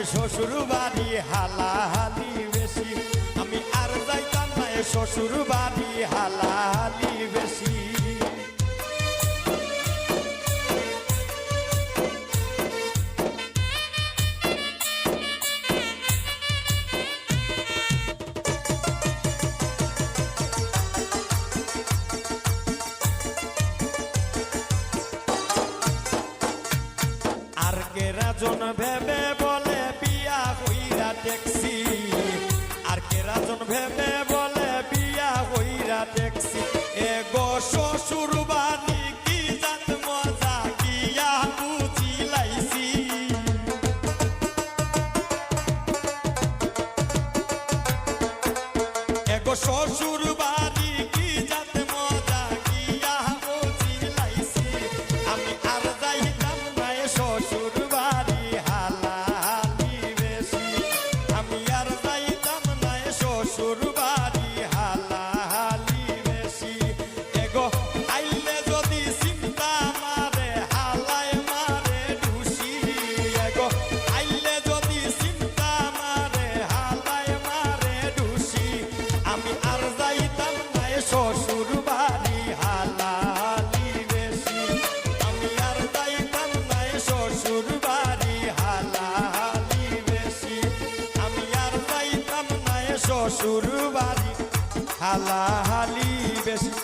শ্বশুর বাড়ি হালাহালি বেশি, আমি আর যাইতাম না শ্বশুর বাড়ি হালাহালি বেশি। আর কে রাজন ভেবে বলে বিয়া হইরা ট্যাক্সি, আর কে রাজন ভেবে বলে বিয়া হইরা ট্যাক্সি। এ গো শ্বশুর বাড়ি কি জাত মজা গিয়া বুঝিলাইছি, এ গো শ্বশুর বাড়ি কি জাত মজা গিয়া বুঝিলাইছি। আমি আর যাইতাম না শ্বশুর বাড়ি হালাহালি বেশি, আমি আর যাইতাম না শ্বশুর বাড়ি হালাহালি বেশি। এগো আইলে যদি চিন্তা মারে হালায় মারে ঢুসি, এগো আইলে যদি চিন্তা মারে হালায় মারে ঢুসি। আমি আর যাইতাম না শ্বশুর বাড়ি হালাহালি বেশি, আমি আর যাইতাম না শ্বশুর বাড়ি হালাহালি বেশি, আমি আর যাইতাম না শ্বশুর বাড়ি হালাহালি বেশি।